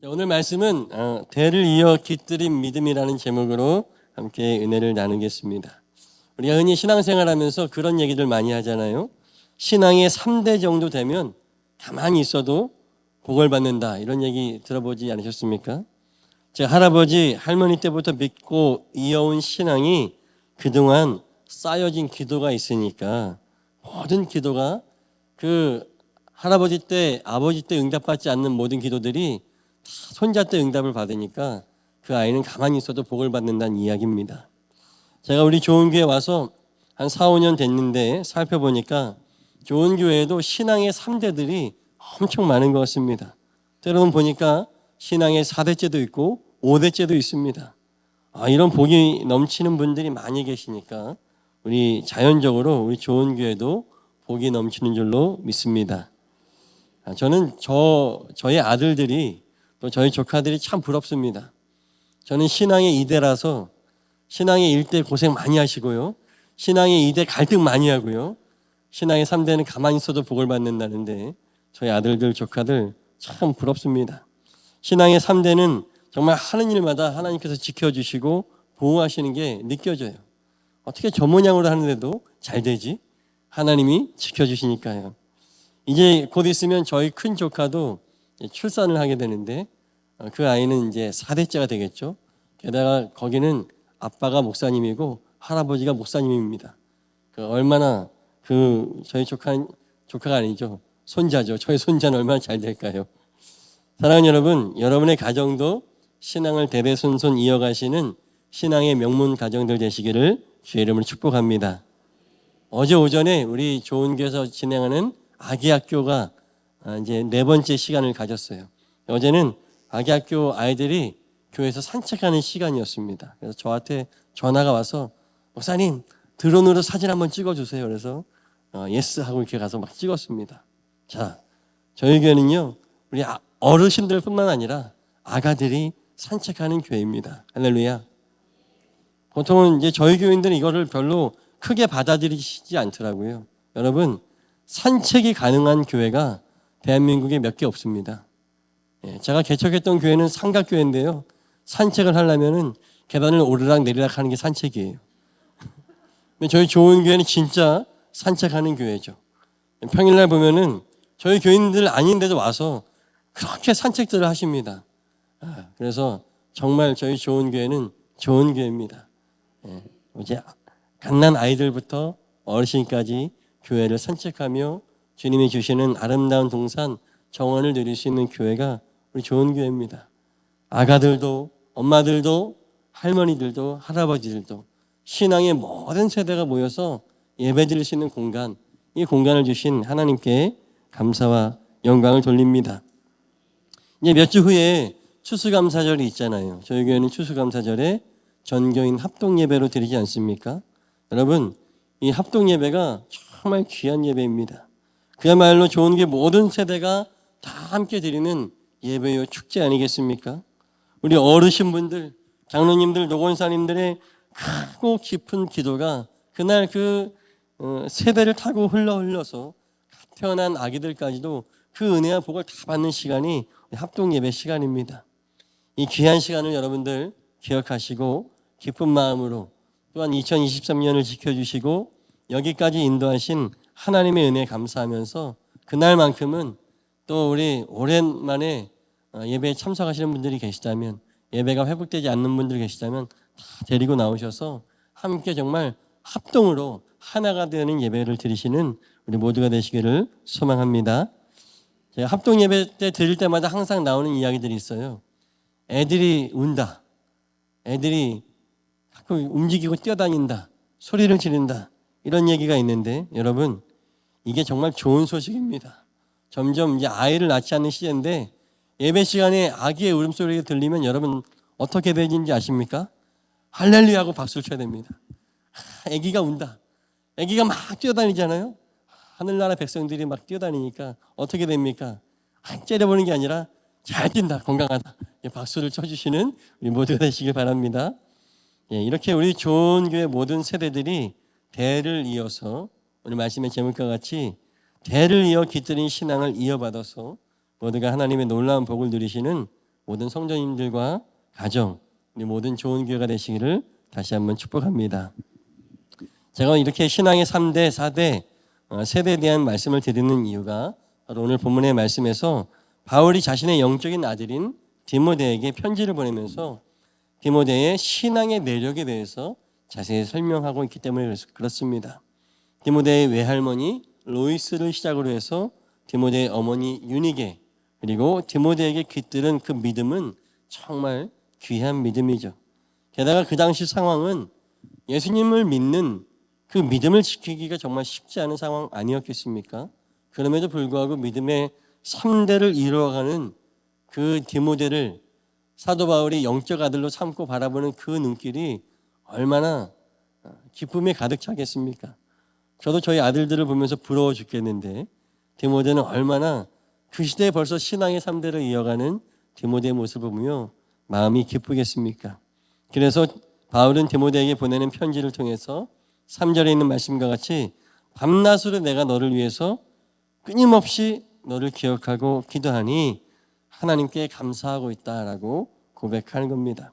오늘 말씀은 대를 이어 깃들인 믿음이라는 제목으로 함께 은혜를 나누겠습니다. 우리가 흔히 신앙생활하면서 그런 얘기들 많이 하잖아요. 신앙의 3대 정도 되면 가만히 있어도 복을 받는다, 이런 얘기 들어보지 않으셨습니까? 제 할아버지 할머니 때부터 믿고 이어온 신앙이 그동안 쌓여진 기도가 있으니까 모든 기도가 그 할아버지 때 아버지 때 응답받지 않는 모든 기도들이 다 손자 때 응답을 받으니까 그 아이는 가만히 있어도 복을 받는다는 이야기입니다. 제가 우리 좋은 교회 와서 한 4, 5년 됐는데 살펴보니까 좋은 교회에도 신앙의 3대들이 엄청 많은 것 같습니다. 때로는 보니까 신앙의 4대째도 있고 5대째도 있습니다. 이런 복이 넘치는 분들이 많이 계시니까 우리 자연적으로 우리 좋은 교회도 복이 넘치는 줄로 믿습니다. 저는 저의 아들들이 또 저희 조카들이 참 부럽습니다. 저는 신앙의 2대라서 신앙의 1대 고생 많이 하시고요, 신앙의 2대 갈등 많이 하고요, 신앙의 3대는 가만히 있어도 복을 받는다는데 저희 아들들 조카들 참 부럽습니다. 신앙의 3대는 정말 하는 일마다 하나님께서 지켜주시고 보호하시는 게 느껴져요. 어떻게 저 모양으로 하는데도 잘 되지? 하나님이 지켜주시니까요. 이제 곧 있으면 저희 큰 조카도 출산을 하게 되는데 그 아이는 이제 4대째가 되겠죠. 게다가 거기는 아빠가 목사님이고 할아버지가 목사님입니다. 얼마나 저희 조카가 아니죠, 손자죠. 저희 손자는 얼마나 잘 될까요? 사랑하는 여러분, 여러분의 가정도 신앙을 대대손손 이어가시는 신앙의 명문 가정들 되시기를 주의 이름으로 축복합니다. 어제 오전에 우리 좋은 교회에서 진행하는 아기학교가 이제 4번째 시간을 가졌어요. 어제는 아기학교 아이들이 교회에서 산책하는 시간이었습니다. 그래서 저한테 전화가 와서 목사님 드론으로 사진 한번 찍어주세요. 그래서 예스 하고 이렇게 가서 막 찍었습니다. 자, 저희 교회는요, 우리 어르신들 뿐만 아니라 아가들이 산책하는 교회입니다. 할렐루야. 보통은 이제 저희 교인들은 이거를 별로 크게 받아들이시지 않더라고요. 여러분, 산책이 가능한 교회가 대한민국에 몇 개 없습니다. 제가 개척했던 교회는 삼각교회인데요, 산책을 하려면은 계단을 오르락 내리락 하는 게 산책이에요. 근데 저희 좋은 교회는 진짜 산책하는 교회죠. 평일날 보면은 저희 교인들 아닌데도 와서 그렇게 산책들을 하십니다. 그래서 정말 저희 좋은 교회는 좋은 교회입니다. 이제 갓난 아이들부터 어르신까지 교회를 산책하며 주님이 주시는 아름다운 동산 정원을 누릴 수 있는 교회가 우리 좋은 교회입니다. 아가들도 엄마들도 할머니들도 할아버지들도 신앙의 모든 세대가 모여서 예배드릴 수 있는 공간, 이 공간을 주신 하나님께 감사와 영광을 돌립니다. 이제 몇 주 후에 추수감사절이 있잖아요. 저희 교회는 추수감사절에 전교인 합동예배로 드리지 않습니까? 여러분, 이 합동예배가 정말 귀한 예배입니다. 그야말로 좋은 게 모든 세대가 다 함께 드리는 예배요 축제 아니겠습니까? 우리 어르신분들, 장로님들, 노권사님들의 크고 깊은 기도가 그날 세대를 타고 흘러서 태어난 아기들까지도 그 은혜와 복을 다 받는 시간이 합동예배 시간입니다. 이 귀한 시간을 여러분들 기억하시고 기쁜 마음으로 또한 2023년을 지켜주시고 여기까지 인도하신 하나님의 은혜에 감사하면서 그날만큼은 또 우리 오랜만에 예배에 참석하시는 분들이 계시다면, 예배가 회복되지 않는 분들이 계시다면 다 데리고 나오셔서 함께 정말 합동으로 하나가 되는 예배를 드리시는 우리 모두가 되시기를 소망합니다. 제가 합동 예배 때 드릴 때마다 항상 나오는 이야기들이 있어요. 애들이 운다, 애들이 자꾸 움직이고 뛰어다닌다, 소리를 지른다, 이런 얘기가 있는데 여러분, 이게 정말 좋은 소식입니다. 점점 이제 아이를 낳지 않는 시대인데 예배 시간에 아기의 울음소리가 들리면 여러분 어떻게 되는지 아십니까? 할렐루야 하고 박수를 쳐야 됩니다. 아기가 운다, 아기가 막 뛰어다니잖아요. 하늘나라 백성들이 막 뛰어다니니까 어떻게 됩니까? 째려보는 게 아니라 잘 뛴다, 건강하다, 박수를 쳐주시는 우리 모두가 되시길 바랍니다. 이렇게 우리 좋은 교회 모든 세대들이 대를 이어서 오늘 말씀의 제목과 같이 대를 이어 깃들인 신앙을 이어받아서 모두가 하나님의 놀라운 복을 누리시는 모든 성도님들과 가정, 우리 모든 좋은 교회가 되시기를 다시 한번 축복합니다. 제가 이렇게 신앙의 3대, 4대, 세대에 대한 말씀을 드리는 이유가 바로 오늘 본문의 말씀에서 바울이 자신의 영적인 아들인 디모데에게 편지를 보내면서 디모데의 신앙의 매력에 대해서 자세히 설명하고 있기 때문에 그렇습니다. 디모데의 외할머니 로이스를 시작으로 해서 디모데의 어머니 유니게, 그리고 디모데에게 깃들은 그 믿음은 정말 귀한 믿음이죠. 게다가 그 당시 상황은 예수님을 믿는 그 믿음을 지키기가 정말 쉽지 않은 상황 아니었겠습니까? 그럼에도 불구하고 믿음의 3대를 이루어가는 그 디모데를 사도 바울이 영적 아들로 삼고 바라보는 그 눈길이 얼마나 기쁨에 가득 차겠습니까? 저도 저희 아들들을 보면서 부러워 죽겠는데 디모데는 얼마나 그 시대에 벌써 신앙의 3대를 이어가는 디모데의 모습을 보며 마음이 기쁘겠습니까? 그래서 바울은 디모데에게 보내는 편지를 통해서 3절에 있는 말씀과 같이 밤낮으로 내가 너를 위해서 끊임없이 너를 기억하고 기도하니 하나님께 감사하고 있다라고 고백하는 겁니다.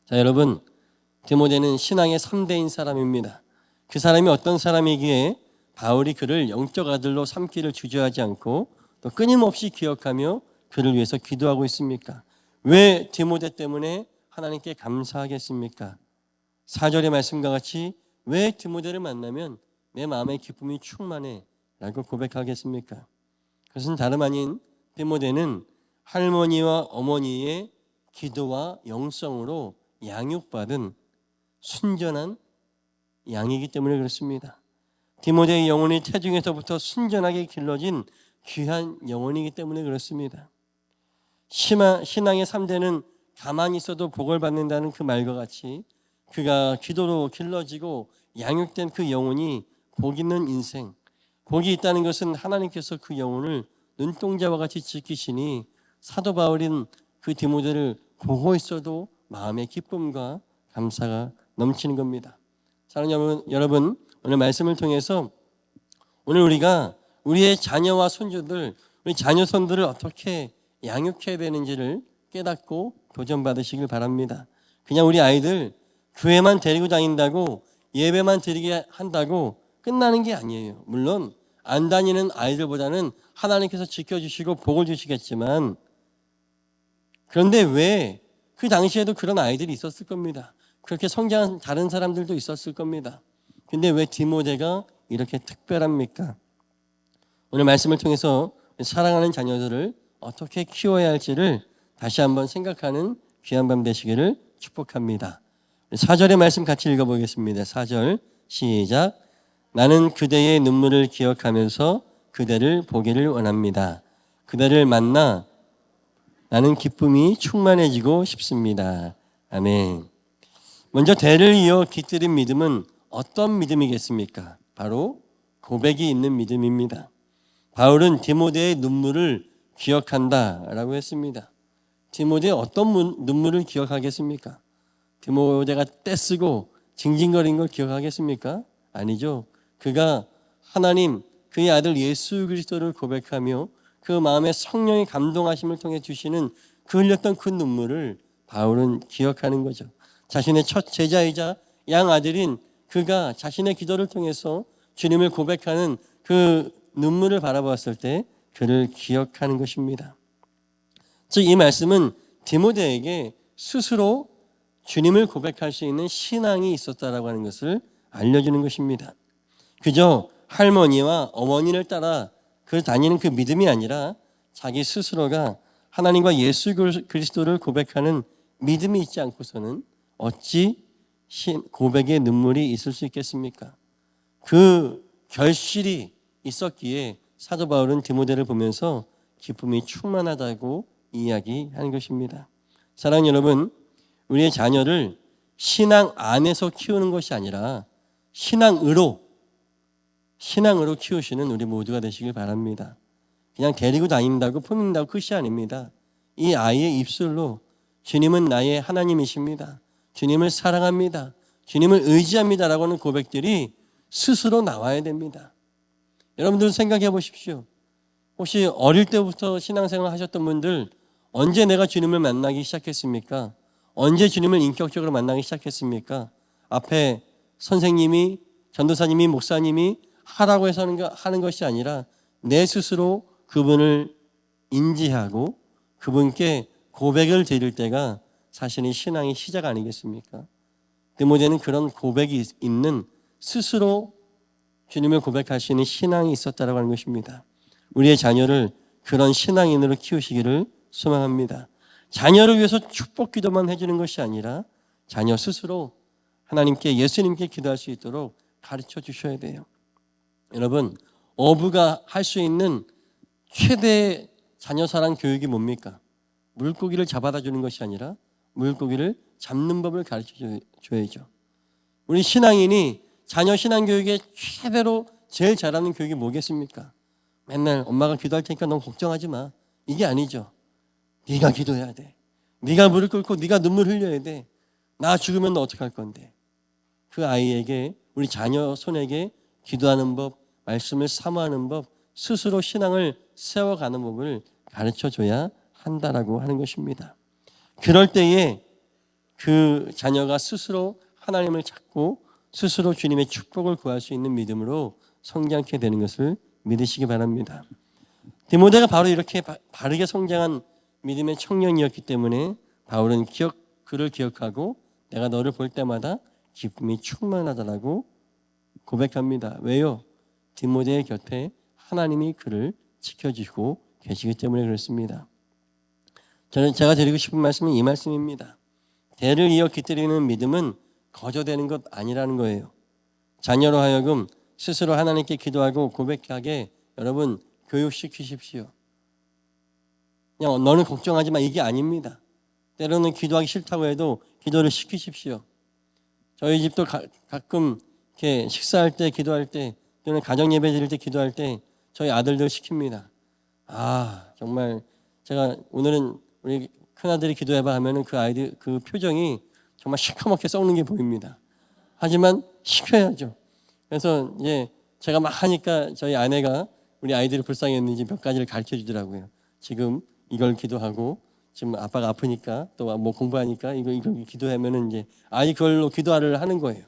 자, 여러분, 디모데는 신앙의 3대인 사람입니다. 그 사람이 어떤 사람이기에 바울이 그를 영적 아들로 삼기를 주저하지 않고 또 끊임없이 기억하며 그를 위해서 기도하고 있습니까? 왜 디모데 때문에 하나님께 감사하겠습니까? 4절의 말씀과 같이 왜 디모데를 만나면 내 마음의 기쁨이 충만해 라고 고백하겠습니까? 그것은 다름 아닌 디모데는 할머니와 어머니의 기도와 영성으로 양육받은 순전한 양이기 때문에 그렇습니다. 디모데의 영혼이 태중에서부터 순전하게 길러진 귀한 영혼이기 때문에 그렇습니다. 신앙의 3대는 가만히 있어도 복을 받는다는 그 말과 같이 그가 기도로 길러지고 양육된 그 영혼이 복 있는 인생, 복이 있다는 것은 하나님께서 그 영혼을 눈동자와 같이 지키시니 사도 바울인 그 디모데를 보고 있어도 마음의 기쁨과 감사가 넘치는 겁니다. 사랑하는 여러분, 오늘 말씀을 통해서 오늘 우리가 우리의 자녀와 손주들, 우리 자녀손들을 어떻게 양육해야 되는지를 깨닫고 도전받으시길 바랍니다. 그냥 우리 아이들 교회만 데리고 다닌다고 예배만 드리게 한다고 끝나는 게 아니에요. 물론 안 다니는 아이들보다는 하나님께서 지켜주시고 복을 주시겠지만, 그런데 왜 그 당시에도 그런 아이들이 있었을 겁니다. 그렇게 성장한 다른 사람들도 있었을 겁니다. 근데 왜 디모데가 이렇게 특별합니까? 오늘 말씀을 통해서 사랑하는 자녀들을 어떻게 키워야 할지를 다시 한번 생각하는 귀한 밤 되시기를 축복합니다. 4절의 말씀 같이 읽어보겠습니다. 4절 시작. 나는 그대의 눈물을 기억하면서 그대를 보기를 원합니다. 그대를 만나 나는 기쁨이 충만해지고 싶습니다. 아멘. 먼저 대를 이어 깃들인 믿음은 어떤 믿음이겠습니까? 바로 고백이 있는 믿음입니다. 바울은 디모데의 눈물을 기억한다라고 했습니다. 디모데의 어떤 눈물을 기억하겠습니까? 디모데가 떼쓰고 징징거린 걸 기억하겠습니까? 아니죠. 그가 하나님, 그의 아들 예수 그리스도를 고백하며 그 마음에 성령의 감동하심을 통해 주시는 그 흘렸던 그 눈물을 바울은 기억하는 거죠. 자신의 첫 제자이자 양아들인 그가 자신의 기도를 통해서 주님을 고백하는 그 눈물을 바라보았을 때 그를 기억하는 것입니다. 즉 이 말씀은 디모데에게 스스로 주님을 고백할 수 있는 신앙이 있었다라고 하는 것을 알려주는 것입니다. 그저 할머니와 어머니를 따라 그 다니는 그 믿음이 아니라 자기 스스로가 하나님과 예수 그리스도를 고백하는 믿음이 있지 않고서는 어찌 고백의 눈물이 있을 수 있겠습니까? 그 결실이 있었기에 사도 바울은 디모데를 보면서 기쁨이 충만하다고 이야기하는 것입니다. 사랑하는 여러분, 우리의 자녀를 신앙 안에서 키우는 것이 아니라 신앙으로 키우시는 우리 모두가 되시길 바랍니다. 그냥 데리고 다닌다고 품는다고 끝이 아닙니다. 이 아이의 입술로 주님은 나의 하나님이십니다. 주님을 사랑합니다. 주님을 의지합니다라고 하는 고백들이 스스로 나와야 됩니다. 여러분들 생각해 보십시오. 혹시 어릴 때부터 신앙생활 하셨던 분들 언제 내가 주님을 만나기 시작했습니까? 언제 주님을 인격적으로 만나기 시작했습니까? 앞에 선생님이, 전도사님이, 목사님이 하라고 해서 하는 것이 아니라 내 스스로 그분을 인지하고 그분께 고백을 드릴 때가 사실은 신앙의 시작 아니겠습니까? 디모데는 그런 고백이 있는 스스로 주님을 고백할 수 있는 신앙이 있었다라고 하는 것입니다. 우리의 자녀를 그런 신앙인으로 키우시기를 소망합니다. 자녀를 위해서 축복 기도만 해주는 것이 아니라 자녀 스스로 하나님께, 예수님께 기도할 수 있도록 가르쳐 주셔야 돼요. 여러분, 어부가 할 수 있는 최대의 자녀 사랑 교육이 뭡니까? 물고기를 잡아다 주는 것이 아니라 물고기를 잡는 법을 가르쳐 줘야죠. 우리 신앙인이 자녀 신앙 교육에 최대로 제일 잘하는 교육이 뭐겠습니까? 맨날 엄마가 기도할 테니까 넌 걱정하지 마. 이게 아니죠. 네가 기도해야 돼. 네가 무릎 꿇고 네가 눈물 흘려야 돼. 나 죽으면 너 어떡할 건데. 그 아이에게, 우리 자녀 손에게 기도하는 법, 말씀을 사모하는 법, 스스로 신앙을 세워가는 법을 가르쳐줘야 한다라고 하는 것입니다. 그럴 때에 그 자녀가 스스로 하나님을 찾고 스스로 주님의 축복을 구할 수 있는 믿음으로 성장케 되는 것을 믿으시기 바랍니다. 디모데가 바로 이렇게 바르게 성장한 믿음의 청년이었기 때문에 바울은 그를 기억하고 내가 너를 볼 때마다 기쁨이 충만하다라고 고백합니다. 왜요? 디모데의 곁에 하나님이 그를 지켜주시고 계시기 때문에 그렇습니다. 제가 드리고 싶은 말씀은 이 말씀입니다. 대를 이어 깃들이는 믿음은 거저되는 것 아니라는 거예요. 자녀로 하여금 스스로 하나님께 기도하고 고백하게 여러분 교육시키십시오. 그냥 너는 걱정하지 마, 이게 아닙니다. 때로는 기도하기 싫다고 해도 기도를 시키십시오. 저희 집도 가끔 이렇게 식사할 때, 기도할 때, 또는 가정 예배 드릴 때 기도할 때 저희 아들들 시킵니다. 정말 제가 오늘은 우리 큰아들이 기도해봐 하면은 그 아이들 그 표정이 정말 시커멓게 썩는 게 보입니다. 하지만 시켜야죠. 그래서 이제 제가 막 하니까 저희 아내가 우리 아이들이 불쌍했는지 몇 가지를 가르쳐 주더라고요. 지금 이걸 기도하고, 지금 아빠가 아프니까 또 뭐 공부하니까 이거 기도하면은 이제 아이 그걸로 기도를 하는 거예요.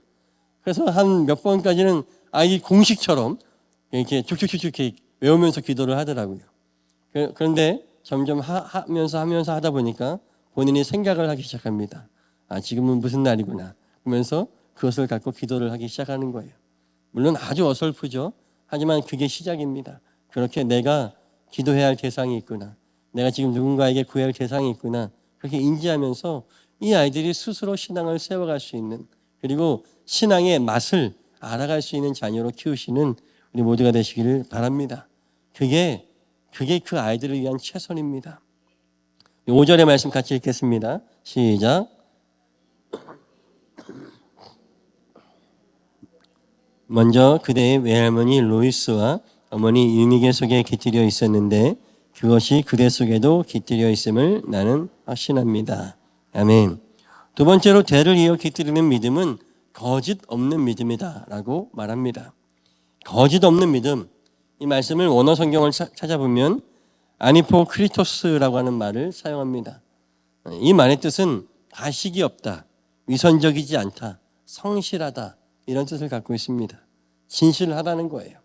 그래서 한 몇 번까지는 아이 공식처럼 이렇게 쭉쭉쭉쭉 이렇게 외우면서 기도를 하더라고요. 그런데 점점 하면서 하다 보니까 본인이 생각을 하기 시작합니다. 지금은 무슨 날이구나 그러면서 그것을 갖고 기도를 하기 시작하는 거예요. 물론 아주 어설프죠. 하지만 그게 시작입니다. 그렇게 내가 기도해야 할 대상이 있구나, 내가 지금 누군가에게 구해야 할 대상이 있구나, 그렇게 인지하면서 이 아이들이 스스로 신앙을 세워갈 수 있는, 그리고 신앙의 맛을 알아갈 수 있는 자녀로 키우시는 우리 모두가 되시기를 바랍니다. 그게 그 아이들을 위한 최선입니다. 5절의 말씀 같이 읽겠습니다. 시작. 먼저 그대의 외할머니 로이스와 어머니 유니게 속에 깃들여 있었는데 그것이 그대 속에도 깃들여 있음을 나는 확신합니다. 아멘. 두 번째로 대를 이어 깃들이는 믿음은 거짓 없는 믿음이다 라고 말합니다. 거짓 없는 믿음, 이 말씀을 원어 성경을 찾아보면 아니포 크리토스라고 하는 말을 사용합니다. 이 말의 뜻은 가식이 없다, 위선적이지 않다, 성실하다, 이런 뜻을 갖고 있습니다. 진실하다는 거예요.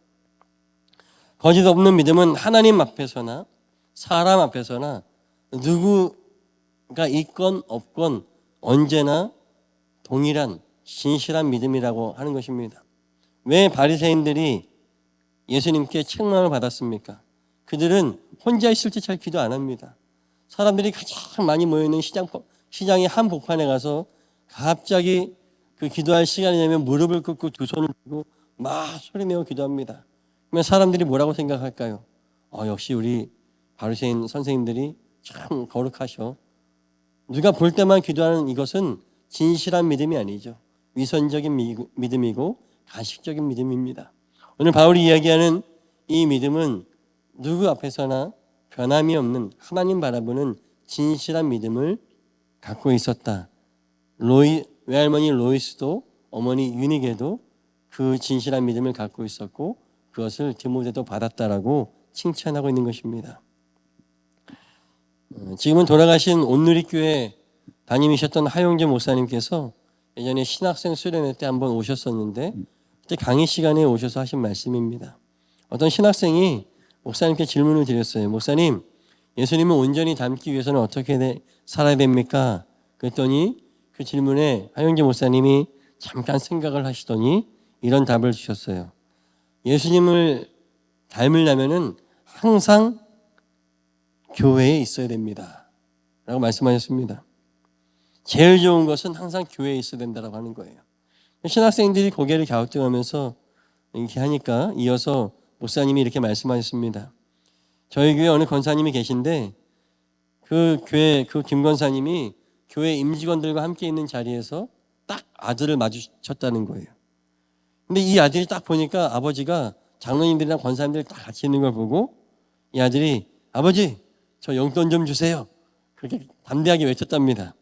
거짓 없는 믿음은 하나님 앞에서나 사람 앞에서나 누구가 있건 없건 언제나 동일한 진실한 믿음이라고 하는 것입니다. 왜 바리새인들이 예수님께 책망을 받았습니까? 그들은 혼자 있을 때 잘 기도 안 합니다. 사람들이 가장 많이 모여있는 시장의 한 복판에 가서 갑자기 그 기도할 시간이 되면 무릎을 꿇고 두 손을 들고 막 소리내어 기도합니다. 그러면 사람들이 뭐라고 생각할까요? 역시 우리 바리새인 선생님들이 참 거룩하셔. 누가 볼 때만 기도하는 이것은 진실한 믿음이 아니죠. 위선적인 믿음이고 가식적인 믿음입니다. 오늘 바울이 이야기하는 이 믿음은 누구 앞에서나 변함이 없는 하나님 바라보는 진실한 믿음을 갖고 있었다. 외할머니 로이스도 어머니 유니게도 그 진실한 믿음을 갖고 있었고 그것을 디모데도 받았다라고 칭찬하고 있는 것입니다. 지금은 돌아가신 온누리교회 담임이셨던 하용재 목사님께서 예전에 신학생 수련회 때 한번 오셨었는데 그때 강의 시간에 오셔서 하신 말씀입니다. 어떤 신학생이 목사님께 질문을 드렸어요. 목사님, 예수님을 온전히 닮기 위해서는 어떻게 살아야 됩니까? 그랬더니 그 질문에 하용재 목사님이 잠깐 생각을 하시더니 이런 답을 주셨어요. 예수님을 닮으려면은 항상 교회에 있어야 됩니다. 라고 말씀하셨습니다. 제일 좋은 것은 항상 교회에 있어야 된다고 하는 거예요. 신학생들이 고개를 갸우뚱하면서 이렇게 하니까 이어서 목사님이 이렇게 말씀하셨습니다. 저희 교회 어느 권사님이 계신데 그 교회 그 김 권사님이 교회 임직원들과 함께 있는 자리에서 딱 아들을 마주쳤다는 거예요. 근데 이 아들이 딱 보니까 아버지가 장로님들이랑 권사님들 딱 같이 있는 걸 보고 이 아들이 아버지 저 용돈 좀 주세요. 그렇게 담대하게 외쳤답니다.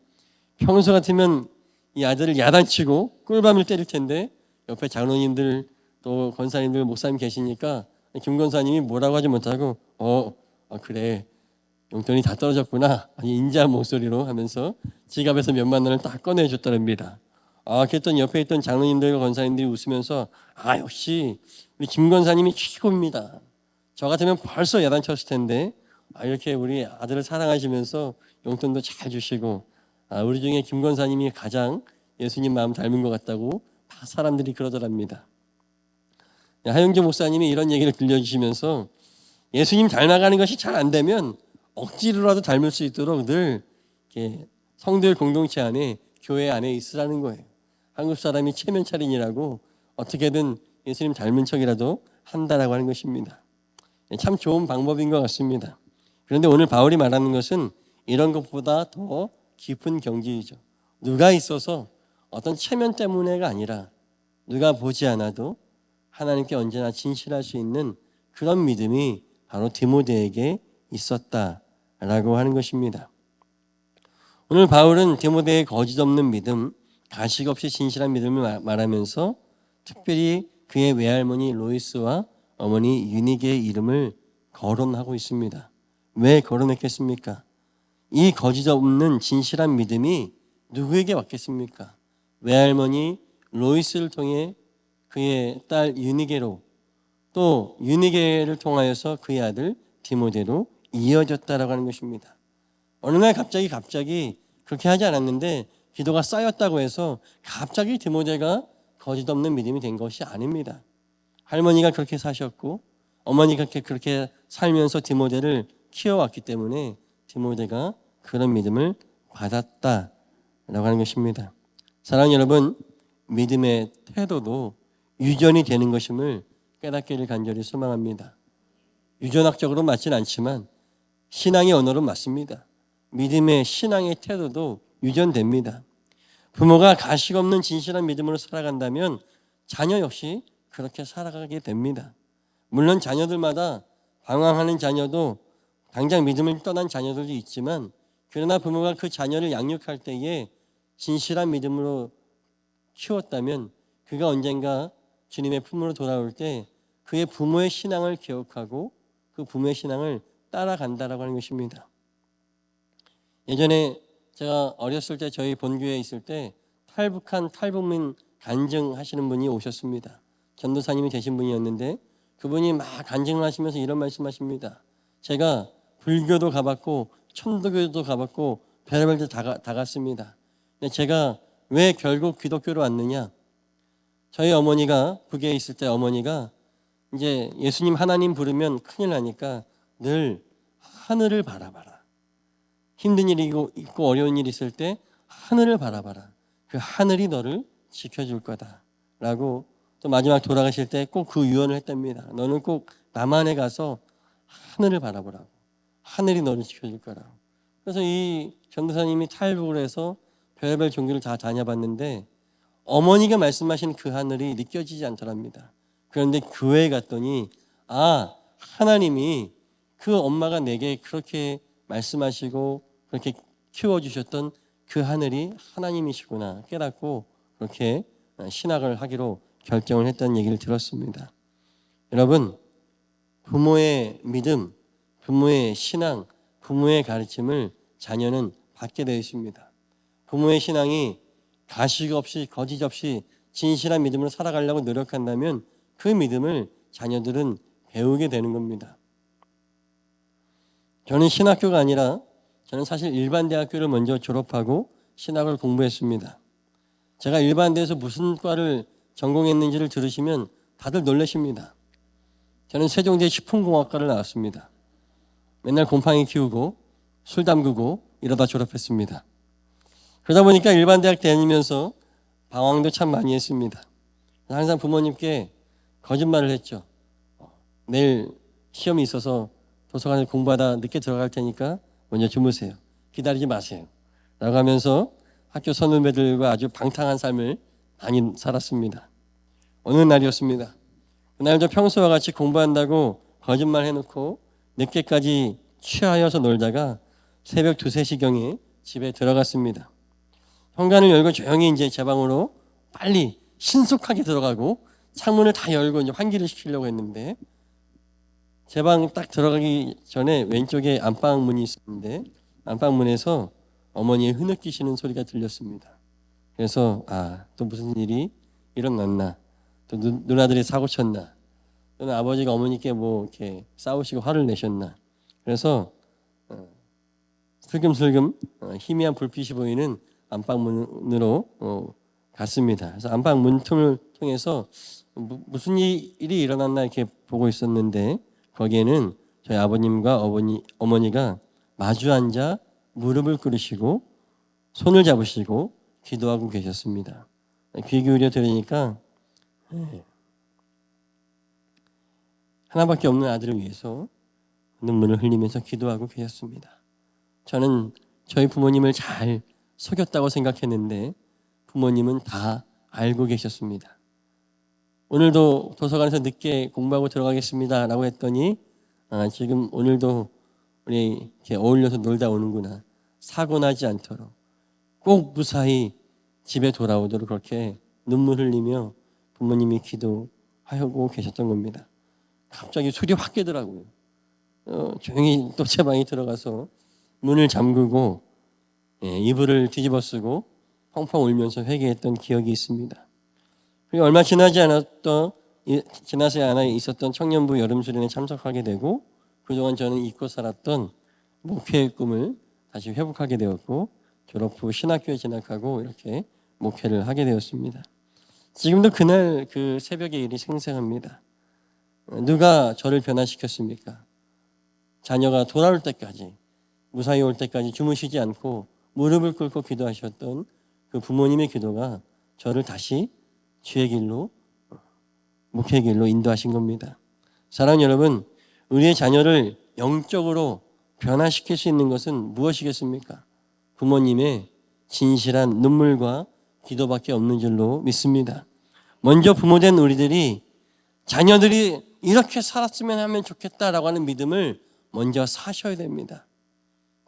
평소 같으면 이 아들을 야단치고 꿀밤을 때릴 텐데 옆에 장로님들 또 권사님들 목사님 계시니까 김 권사님이 뭐라고 하지 못하고 그래 용돈이 다 떨어졌구나 아니 인자한 목소리로 하면서 지갑에서 몇만 원을 딱 꺼내줬더랍니다. 그랬더니 옆에 있던 장로님들과 권사님들이 웃으면서 역시 우리 김 권사님이 최고입니다. 저 같으면 벌써 야단쳤을 텐데 이렇게 우리 아들을 사랑하시면서 용돈도 잘 주시고 우리 중에 김 권사님이 가장 예수님 마음 닮은 것 같다고 사람들이 그러더랍니다. 하용재 목사님이 이런 얘기를 들려주시면서 예수님 닮아가는 것이 잘 안 되면 억지로라도 닮을 수 있도록 늘 성도의 공동체 안에 교회 안에 있으라는 거예요. 한국 사람이 체면차린이라고 어떻게든 예수님 닮은 척이라도 한다라고 하는 것입니다. 참 좋은 방법인 것 같습니다. 그런데 오늘 바울이 말하는 것은 이런 것보다 더 깊은 경지이죠. 누가 있어서 어떤 체면 때문에가 아니라 누가 보지 않아도 하나님께 언제나 진실할 수 있는 그런 믿음이 바로 디모데에게 있었다라고 하는 것입니다. 오늘 바울은 디모데의 거짓 없는 믿음, 가식 없이 진실한 믿음을 말하면서 특별히 그의 외할머니 로이스와 어머니 유니게의 이름을 거론하고 있습니다. 왜 거론했겠습니까? 이 거짓 없는 진실한 믿음이 누구에게 왔겠습니까? 외할머니 로이스를 통해 그의 딸 유니게로 또 유니게를 통하여서 그의 아들 디모데로 이어졌다라고 하는 것입니다. 어느 날 갑자기 그렇게 하지 않았는데 기도가 쌓였다고 해서 갑자기 디모데가 거짓 없는 믿음이 된 것이 아닙니다. 할머니가 그렇게 사셨고 어머니가 그렇게 살면서 디모데를 키워왔기 때문에 디모데가 그런 믿음을 받았다라고 하는 것입니다. 사랑하는 여러분, 믿음의 태도도 유전이 되는 것임을 깨닫기를 간절히 소망합니다. 유전학적으로 맞지는 않지만 신앙의 언어로 맞습니다. 믿음의 신앙의 태도도 유전됩니다. 부모가 가식 없는 진실한 믿음으로 살아간다면 자녀 역시 그렇게 살아가게 됩니다. 물론 자녀들마다 방황하는 자녀도 당장 믿음을 떠난 자녀들도 있지만 그러나 부모가 그 자녀를 양육할 때에 진실한 믿음으로 키웠다면 그가 언젠가 주님의 품으로 돌아올 때 그의 부모의 신앙을 기억하고 그 부모의 신앙을 따라간다라고 하는 것입니다. 예전에 제가 어렸을 때 저희 본교회에 있을 때 탈북한 탈북민 간증하시는 분이 오셨습니다. 전도사님이 되신 분이었는데 그분이 막 간증을 하시면서 이런 말씀하십니다. 제가 불교도 가봤고 천도교도 가봤고 별의별 데 다 갔습니다. 근데 제가 왜 결국 기독교로 왔느냐? 저희 어머니가 북에 있을 때 어머니가 이제 예수님 하나님 부르면 큰일 나니까 늘 하늘을 바라봐라. 힘든 일이 있고 어려운 일이 있을 때 하늘을 바라봐라. 그 하늘이 너를 지켜줄 거다라고 또 마지막 돌아가실 때 꼭 그 유언을 했답니다. 너는 꼭 남한에 가서 하늘을 바라보라고. 하늘이 너를 지켜줄 거라고. 그래서 이 전도사님이 탈북을 해서 별의별 종교를 다 다녀봤는데 어머니가 말씀하신 그 하늘이 느껴지지 않더랍니다. 그런데 교회에 갔더니 하나님이 그 엄마가 내게 그렇게 말씀하시고 그렇게 키워주셨던 그 하늘이 하나님이시구나 깨닫고 그렇게 신학을 하기로 결정을 했다는 얘기를 들었습니다. 여러분, 부모의 믿음, 부모의 신앙, 부모의 가르침을 자녀는 받게 되어 있습니다. 부모의 신앙이 가식 없이 거짓 없이 진실한 믿음으로 살아가려고 노력한다면 그 믿음을 자녀들은 배우게 되는 겁니다. 저는 신학교가 아니라 저는 사실 일반 대학교를 먼저 졸업하고 신학을 공부했습니다. 제가 일반 대에서 무슨 과를 전공했는지를 들으시면 다들 놀라십니다. 저는 세종대 식품공학과를 나왔습니다. 맨날 곰팡이 키우고 술 담그고 이러다 졸업했습니다. 그러다 보니까 일반 대학 다니면서 방황도 참 많이 했습니다. 항상 부모님께 거짓말을 했죠. 내일 시험이 있어서 도서관에 공부하다 늦게 들어갈 테니까 먼저 주무세요. 기다리지 마세요. 라고 하면서 학교 선후배들과 아주 방탕한 삶을 많이 살았습니다. 어느 날이었습니다. 그날도 평소와 같이 공부한다고 거짓말 해놓고 늦게까지 취하여서 놀다가 새벽 2, 3시경에 집에 들어갔습니다. 현관을 열고 조용히 이제 제 방으로 빨리 신속하게 들어가고 창문을 다 열고 이제 환기를 시키려고 했는데 제 방 딱 들어가기 전에 왼쪽에 안방문이 있었는데 안방문에서 어머니의 흐느끼시는 소리가 들렸습니다. 그래서 또 무슨 일이 일어났나, 또 누나들이 사고 쳤나, 또는 아버지가 어머니께 뭐 이렇게 싸우시고 화를 내셨나. 그래서 슬금슬금 희미한 불빛이 보이는 안방문으로 갔습니다. 그래서 안방 문틈을 통해서 무슨 일이 일어났나 이렇게 보고 있었는데 거기에는 저희 아버님과 어머니가 마주 앉아 무릎을 꿇으시고 손을 잡으시고 기도하고 계셨습니다. 귀 기울여 들으니까 하나밖에 없는 아들을 위해서 눈물을 흘리면서 기도하고 계셨습니다. 저는 저희 부모님을 잘 속였다고 생각했는데 부모님은 다 알고 계셨습니다. 오늘도 도서관에서 늦게 공부하고 들어가겠습니다 라고 했더니 지금 오늘도 우리 이렇게 어울려서 놀다 오는구나, 사고 나지 않도록 꼭 무사히 집에 돌아오도록 그렇게 눈물 흘리며 부모님이 기도하고 계셨던 겁니다. 갑자기 술이 확 깨더라고요. 조용히 또 제 방에 들어가서 문을 잠그고 이불을 뒤집어 쓰고 펑펑 울면서 회개했던 기억이 있습니다. 그리고 얼마 지나지 않아 있었던 청년부 여름수련에 참석하게 되고 그동안 저는 잊고 살았던 목회의 꿈을 다시 회복하게 되었고 졸업 후 신학교에 진학하고 이렇게 목회를 하게 되었습니다. 지금도 그날 그 새벽의 일이 생생합니다. 누가 저를 변화시켰습니까? 자녀가 돌아올 때까지, 무사히 올 때까지 주무시지 않고 무릎을 꿇고 기도하셨던 그 부모님의 기도가 저를 다시 주의 길로, 목회의 길로 인도하신 겁니다. 사랑하는 여러분, 우리의 자녀를 영적으로 변화시킬 수 있는 것은 무엇이겠습니까? 부모님의 진실한 눈물과 기도밖에 없는 줄로 믿습니다. 먼저 부모된 우리들이 자녀들이 이렇게 살았으면 하면 좋겠다라고 하는 믿음을 먼저 사셔야 됩니다.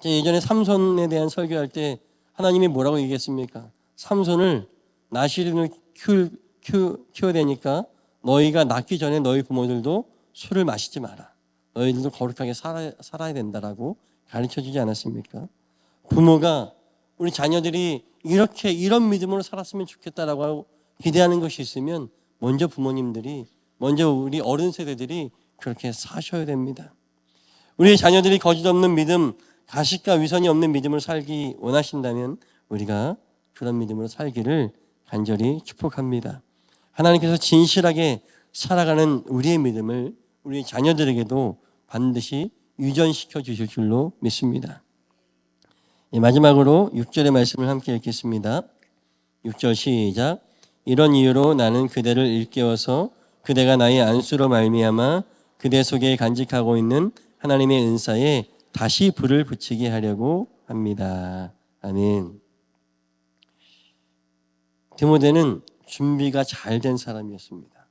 제가 예전에 삼손에 대한 설교할 때 하나님이 뭐라고 얘기했습니까? 삼손을 나시린을 키워야 되니까 너희가 낳기 전에 너희 부모들도 술을 마시지 마라. 너희들도 거룩하게 살아야 된다라고 가르쳐주지 않았습니까? 부모가 우리 자녀들이 이런 믿음으로 살았으면 좋겠다라고 하고 기대하는 것이 있으면 먼저 부모님들이, 먼저 우리 어른 세대들이 그렇게 사셔야 됩니다. 우리의 자녀들이 거짓 없는 믿음, 가식과 위선이 없는 믿음을 살기 원하신다면 우리가 그런 믿음으로 살기를 간절히 축복합니다. 하나님께서 진실하게 살아가는 우리의 믿음을 우리 자녀들에게도 반드시 유전시켜 주실 줄로 믿습니다. 마지막으로 6절의 말씀을 함께 읽겠습니다. 6절 시작. 이런 이유로 나는 그대를 일깨워서 그대가 나의 안수로 말미암아 그대 속에 간직하고 있는 하나님의 은사에 다시 불을 붙이게 하려고 합니다. 아멘. 디모데는 준비가 잘 된 사람이었습니다.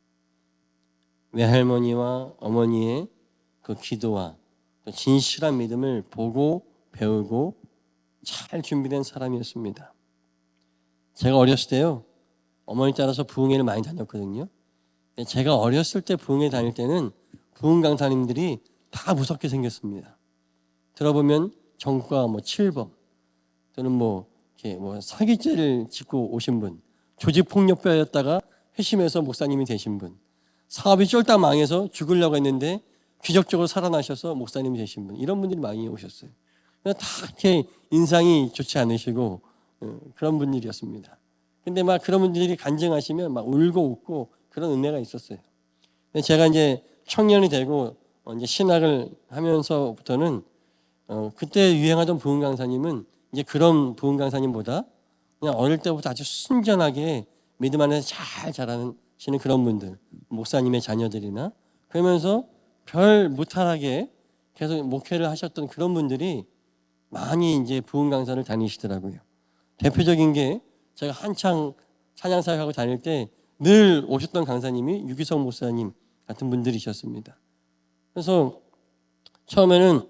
외할머니와 어머니의 그 기도와 또 진실한 믿음을 보고 배우고 잘 준비된 사람이었습니다. 제가 어렸을 때요, 어머니 따라서 부흥회를 많이 다녔거든요. 제가 어렸을 때 부흥회 다닐 때는 부흥 강사님들이 다 무섭게 생겼습니다. 들어보면 전과 뭐 7범 또는 뭐 이렇게 뭐 사기죄를 짓고 오신 분, 조직폭력배였다가 회심해서 목사님이 되신 분, 사업이 쫄딱 망해서 죽으려고 했는데 기적적으로 살아나셔서 목사님이 되신 분, 이런 분들이 많이 오셨어요. 다 이렇게 인상이 좋지 않으시고 그런 분들이었습니다. 근데 막 그런 분들이 간증하시면 막 울고 웃고 그런 은혜가 있었어요. 근데 제가 이제 청년이 되고 이제 신학을 하면서부터는 그때 유행하던 부흥 강사님은 이제 그런 부흥 강사님보다 그냥 어릴 때부터 아주 순전하게 믿음 안에서 잘 자라시는 그런 분들, 목사님의 자녀들이나 그러면서 별 무탈하게 계속 목회를 하셨던 그런 분들이 많이 이제 부흥 강사를 다니시더라고요. 대표적인 게 제가 한창 찬양사역하고 다닐 때 늘 오셨던 강사님이 유기성 목사님 같은 분들이셨습니다. 그래서 처음에는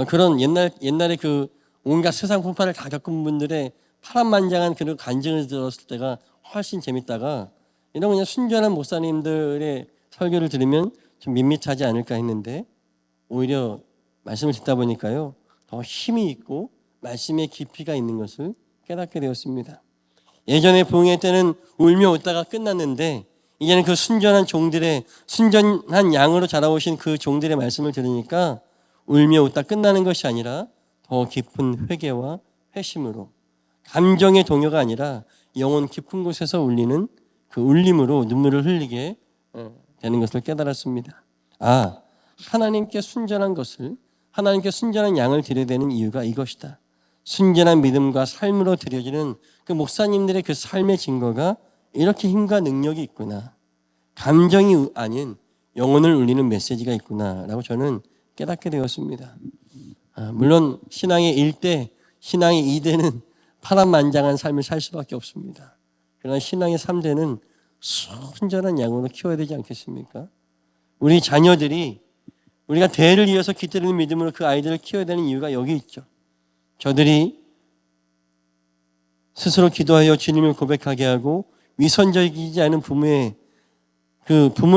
그런 옛날에 그 온갖 세상 풍파를 다 겪은 분들의 파란만장한 그런 간증을 들었을 때가 훨씬 재밌다가 이런 그냥 순전한 목사님들의 설교를 들으면 좀 밋밋하지 않을까 했는데 오히려 말씀을 듣다 보니까요 더 힘이 있고 말씀의 깊이가 있는 것을 깨닫게 되었습니다. 예전에 부흥회 때는 울며 웃다가 끝났는데 이제는 그 순전한 종들의 순전한 양으로 자라오신 그 종들의 말씀을 들으니까 울며 웃다 끝나는 것이 아니라 더 깊은 회개와 회심으로 감정의 동요가 아니라 영혼 깊은 곳에서 울리는 그 울림으로 눈물을 흘리게 되는 것을 깨달았습니다. 하나님께 순전한 것을 하나님께 순전한 양을 드려야 되는 이유가 이것이다. 순전한 믿음과 삶으로 드려지는 그 목사님들의 그 삶의 증거가 이렇게 힘과 능력이 있구나. 감정이 아닌 영혼을 울리는 메시지가 있구나라고 저는 깨닫게 되었습니다. 물론 신앙의 1대, 신앙의 2대는 파란만장한 삶을 살 수밖에 없습니다. 그러나 신앙의 3대는 순전한 양으로 키워야 되지 않겠습니까? 우리 자녀들이 우리가 대를 이어서 깃들이는 믿음으로 그 아이들을 키워야 되는 이유가 여기 있죠. 저들이 스스로 기도하여 주님을 고백하게 하고 위선적이지 않은 부모의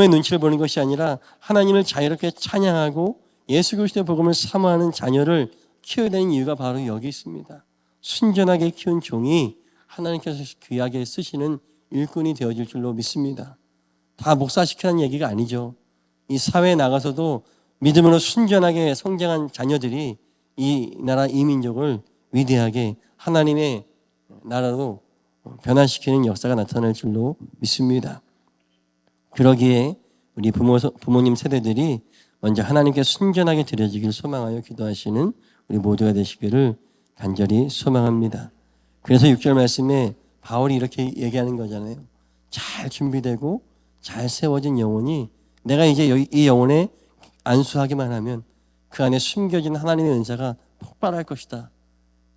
눈치를 보는 것이 아니라 하나님을 자유롭게 찬양하고 예수 그리스도의 복음을 사모하는 자녀를 키워야 되는 이유가 바로 여기 있습니다. 순전하게 키운 종이 하나님께서 귀하게 쓰시는 일꾼이 되어질 줄로 믿습니다. 다 목사시키라는 얘기가 아니죠. 이 사회에 나가서도 믿음으로 순전하게 성장한 자녀들이 이 나라 이 민족을 위대하게 하나님의 나라로 변화시키는 역사가 나타날 줄로 믿습니다. 그러기에 우리 부모님 세대들이 먼저 하나님께 순전하게 드려지길 소망하여 기도하시는 우리 모두가 되시기를 간절히 소망합니다. 그래서 6절 말씀에 바울이 이렇게 얘기하는 거잖아요. 잘 준비되고 잘 세워진 영혼이 내가 이제 이 영혼에 안수하기만 하면 그 안에 숨겨진 하나님의 은사가 폭발할 것이다.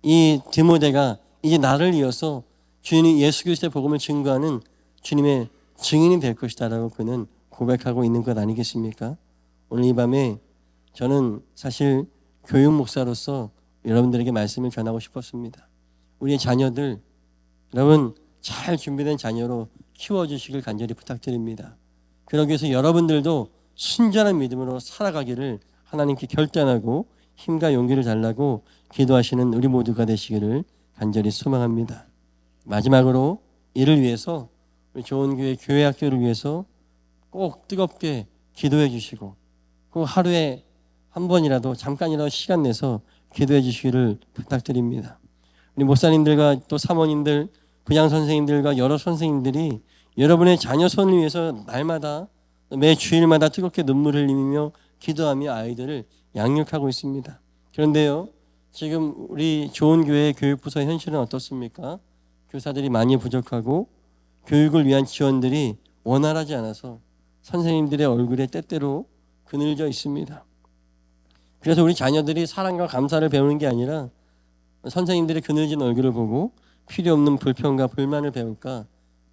이 디모데가 이제 나를 이어서 주님 예수 그리스도의 복음을 증거하는 주님의 증인이 될 것이다 라고 그는 고백하고 있는 것 아니겠습니까? 오늘 이 밤에 저는 사실 교육 목사로서 여러분들에게 말씀을 전하고 싶었습니다. 우리의 자녀들, 여러분 잘 준비된 자녀로 키워주시길 간절히 부탁드립니다. 그러기 위해서 여러분들도 순전한 믿음으로 살아가기를 하나님께 결단하고 힘과 용기를 달라고 기도하시는 우리 모두가 되시기를 간절히 소망합니다. 마지막으로 이를 위해서 우리 좋은 교회 학교를 위해서 꼭 뜨겁게 기도해 주시고 꼭 하루에 한 번이라도 잠깐이라도 시간 내서 기도해 주시기를 부탁드립니다. 우리 목사님들과 또 사모님들, 부장 선생님들과 여러 선생님들이 여러분의 자녀 손을 위해서 날마다 매 주일마다 뜨겁게 눈물을 흘리며 기도하며 아이들을 양육하고 있습니다. 그런데요, 지금 우리 좋은 교회 교육부서의 현실은 어떻습니까? 교사들이 많이 부족하고 교육을 위한 지원들이 원활하지 않아서 선생님들의 얼굴에 때때로 그늘져 있습니다. 그래서 우리 자녀들이 사랑과 감사를 배우는 게 아니라 선생님들의 그늘진 얼굴을 보고 필요 없는 불평과 불만을 배울까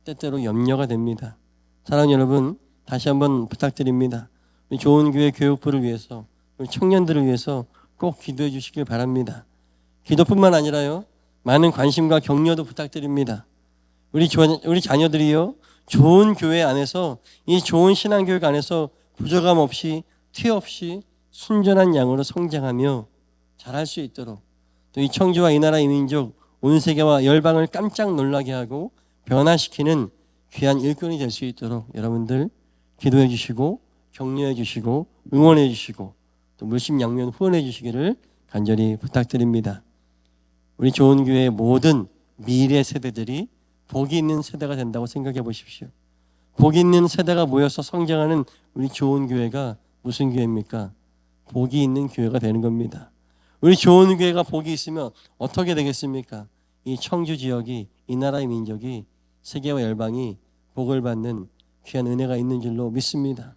때때로 염려가 됩니다. 사랑하는 여러분, 다시 한번 부탁드립니다. 우리 좋은 교회 교육부를 위해서, 우리 청년들을 위해서 꼭 기도해 주시길 바랍니다. 기도뿐만 아니라요, 많은 관심과 격려도 부탁드립니다. 우리 자녀들이요, 좋은 교회 안에서, 이 좋은 신앙교육 안에서 부족함 없이 티 없이 순전한 양으로 성장하며 잘할 수 있도록 또 이 청주와 이 나라 이 민족 온 세계와 열방을 깜짝 놀라게 하고 변화시키는 귀한 일꾼이 될 수 있도록 여러분들 기도해 주시고 격려해 주시고 응원해 주시고 또 물심양면 후원해 주시기를 간절히 부탁드립니다. 우리 좋은 교회의 모든 미래 세대들이 복이 있는 세대가 된다고 생각해 보십시오. 복이 있는 세대가 모여서 성장하는 우리 좋은 교회가 무슨 교회입니까? 복이 있는 교회가 되는 겁니다. 우리 좋은 교회가 복이 있으면 어떻게 되겠습니까? 이 청주 지역이, 이 나라의 민족이, 세계와 열방이 복을 받는 귀한 은혜가 있는 줄로 믿습니다.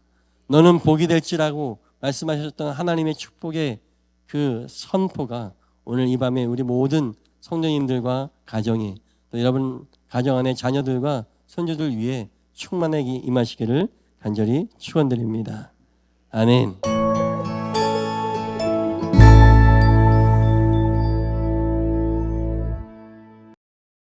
너는 복이 될지라고 말씀하셨던 하나님의 축복의 그 선포가 오늘 이 밤에 우리 모든 성도님들과 가정이, 또 여러분 가정 안에 자녀들과 손주들 위해 충만하게 임하시기를 간절히 축원드립니다. 아멘.